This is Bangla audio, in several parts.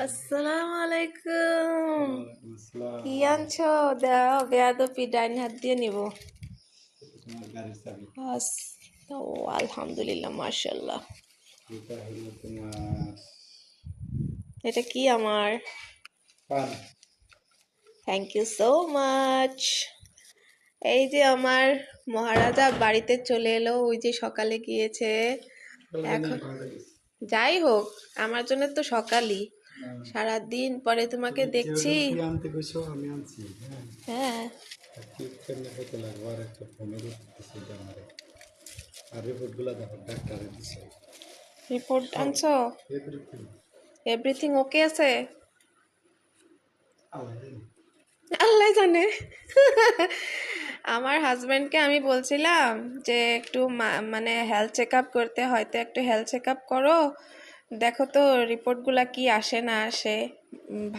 আসসালামু আলাইকুম। কি আনছো? দাও, বেয়াদপি ডাইন হাত দিয়ে নিব। ও আলহামদুলিল্লাহ, মাশাআল্লাহ। এটা কি আমার? Thank you so much. এই যে আমার মহারাজা বাড়িতে চলে এলো, ওই যে সকালে গিয়েছে। এখন যাই হোক, আমার জন্য তো সকালই। সারাদিন পরে তোমাকে দেখছি। হ্যাঁ, রিপোর্ট আনছো? এভরিথিং ওকে আছে? আল্লাহ জানে। আমার হাজব্যান্ডকে আমি বলছিলাম যে একটু মানে হেলথ চেক আপ করতে, হয়তো একটু হেলথ চেক আপ করো, দেখো তো রিপোর্টগুলো কি আসে না আসে।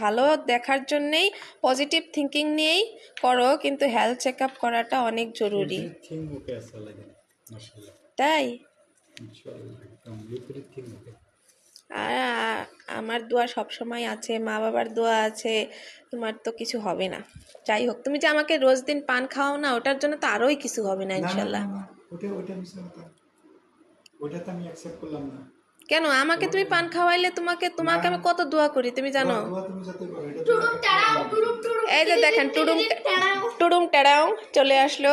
ভালো দেখার জন্যেই পজিটিভ থিঙ্কিং নিয়েই করো, কিন্তু হেলথ চেক আপ করাটা অনেক জরুরি। তাই আর আমার দোয়া সবসময় আছে, মা বাবার দোয়া আছে, তোমার তো কিছু হবে না। যাই হোক, তুমি যে আমাকে রোজ দিন পান খাও না, ওটার জন্য তো আরোই কিছু হবে না ইনশাল্লাহ। কেন আমাকে তুমি পান খাওয়াইলে তোমাকে আমি কত দোয়া করি তুমি জানো। এই যে দেখেন, টুডুম টুডুম টেড়াও চলে আসলো।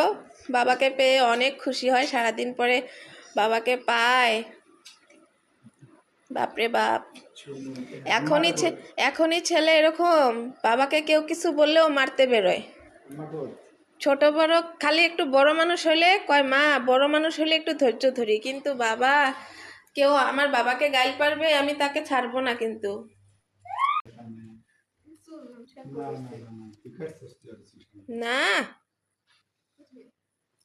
বাবাকে পেয়ে অনেক খুশি হয়, সারাদিন পরে বাবাকে পায়। বাপরে বাপ, এখনই ছেলে এরকম, বাবাকে কেউ কিছু বললেও মারতে বেরোয়। ছোট বড় খালি একটু বড় মানুষ হলে কয় মা, বড় মানুষ হলে একটু ধৈর্য ধরি, কিন্তু বাবা, কেউ আমার বাবাকে গাইল পারবে, আমি তাকে ছাড়বো না। কিন্তু না,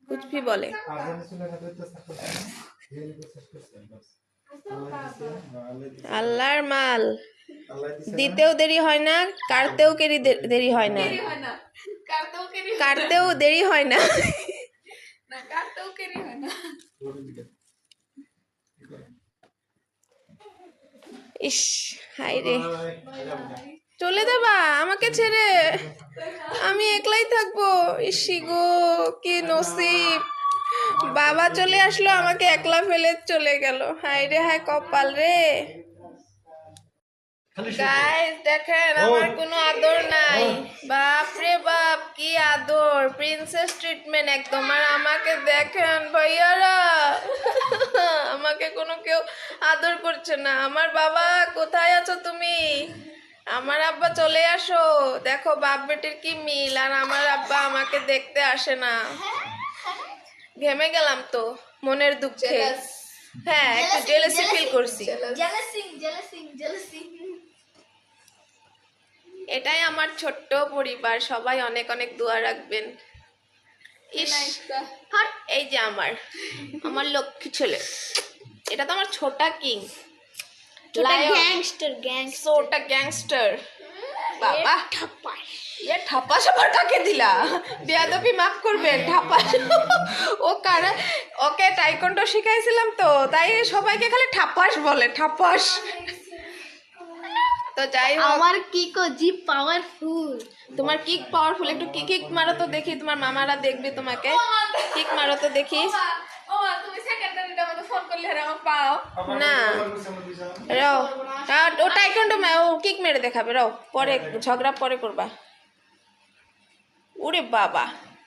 কুচবি বলে। আল্লাহর মাল, দিতেও দেরি হয় না, কাটতেও দেরি হয় না, কাটতেও দেরি হয় না। ইস, হাই রে, চলে যাবা আমাকে ছেড়ে? আমি একলাই থাকবো? ইসি গো, কি নসিব। বাবা চলে আসলো, আমাকে একলা ফেলে চলে গেল। হাই রে হাই কপাল রে। গাইস দেখেন, আমার কোনো আদর নাই। বাপ রে বাপ, কি আদর, প্রিন্সেস ট্রিটমেন্ট একদম। আর আমাকে দেখেন ভাইয়ারা, আমাকে কোনো কেউ আদর করছে না। আমার বাবা, কোথায় আছো তুমি? আমার আব্বা চলে আসো, দেখো বাপ বেটির কি মিল। আর আমার আব্বা আমাকে দেখতে আসে না। ঘেমে গেলাম তো মনের দুঃখে। হ্যাঁ, একটু জেলাসি ফিল করছি। এটাই আমার ছোট্ট পরিবার, সবাই অনেক অনেক দোয়া রাখবেন। এই যে আমার লক্ষ্মী ছেলে, এটা তো আমার ছোটা কিং, ছোটা গ্যাংস্টার। বাবা ঠাপাস আবার কাকে দিলা? বেয়াদবি মাফ করবেন, ঠাপাস। ওকে টাইকন্ডো শিখাইছিলাম তো, তাই সবাইকে খালি ঠাপাস বলে, ঠাপাস। তো যাই হোক, আমার কিক ও জিপ পাওয়ারফুল। তোমার কিক পাওয়ারফুল, একটু কিক মারো তো দেখি, তোমার মামারা দেখবে তোমাকে। কিক মারো তো দেখি। না রাও, ও টাইকন্ডো ও কিক মেরে দেখাবে, রাও, পরে ঝগড়া পরে করবা। ওরে বাবা,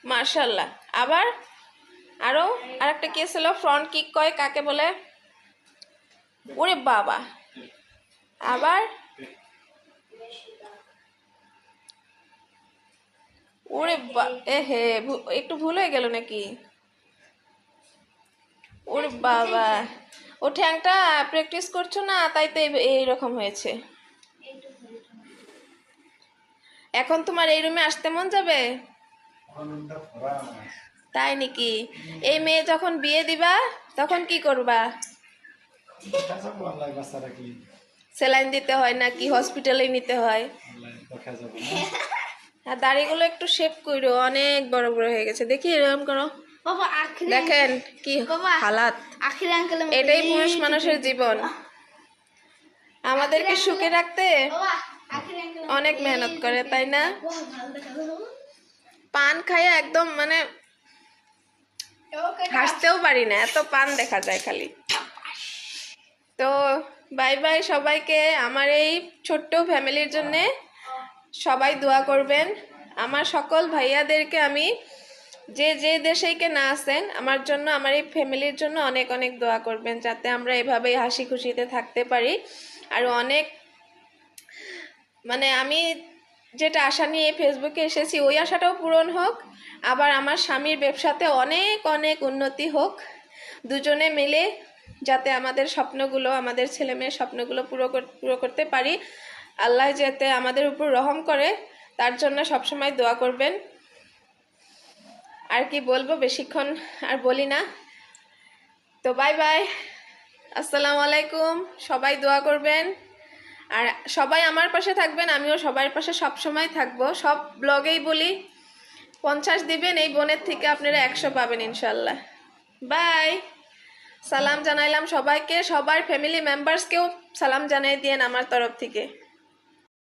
মার্শাল্লাহ। আবার আরো আরেকটা কি ছিল, ফ্রন্ট কিক কয় কাকে বলে? ওরে বাবা, আবার ওরে হে, একটু ভুল হয়ে গেল নাকি? ওরে বাবা, ও ঠ্যাংটা প্র্যাকটিস করছো না, তাই তো এইরকম হয়েছে। এখন তোমার এই রুমে আসতে মন যাবে? তাই নাকি? এই মেয়ে যখন বিয়ে দিবা তখন কি করবা? স্যালাইন দিতে হয় নাকি হসপিটালে নিতে হয়? আর দাড়িগুলো একটু শেভ করো, অনেক বড় বড় হয়ে গেছে, দেখি এরকম করো। দেখেন কি হালাত, এটাই পুরুষ মানুষের জীবন। আমাদেরকে সুখে রাখতে অনেক মেহনত করে, তাই না? পান খাইয়া একদম মানে হাসতেও পারি না, এত পান দেখা যায় খালি। তো বাই বাই সবাইকে। আমার এই ছোট্ট ফ্যামিলির জন্যে সবাই দোয়া করবেন। আমার সকল ভাইয়াদেরকে আমি যে যে দেশেইকে না আছেন, আমার জন্য, আমার এই ফ্যামিলির জন্য অনেক অনেক দোয়া করবেন, যাতে আমরা এভাবেই হাসি খুশিতে থাকতে পারি। আর অনেক মানে আমি যেটা আশা নিয়ে ফেসবুকে এসেছি, ওই আশাটাও পূরণ হোক। আবার আমার স্বামীর ব্যবসাতে অনেক অনেক উন্নতি হোক। দুজনে মিলে যাতে আমাদের স্বপ্নগুলো, আমাদের ছেলে মেয়ের স্বপ্নগুলো পুরো করতে পারি। আল্লাহ যাতে আমাদের উপর রহম করে, তার জন্য সবসময় দোয়া করবেন। আর কি বলবো, বেশিক্ষণ আর বলি না। তো বাই বাই, আসসালামু আলাইকুম। সবাই দোয়া করবেন আর সবাই আমার পাশে থাকবেন। আমিও সবার পাশে সব সময় থাকবো। সব ব্লগেই বলি 50 দিবেন, এই বোনের থেকে আপনারা 100 পাবেন ইনশাল্লাহ। বাই। সালাম জানাইলাম সবাইকে, সবার ফ্যামিলি মেম্বার্সকেও সালাম জানাই দিয়েন আমার তরফ থেকে।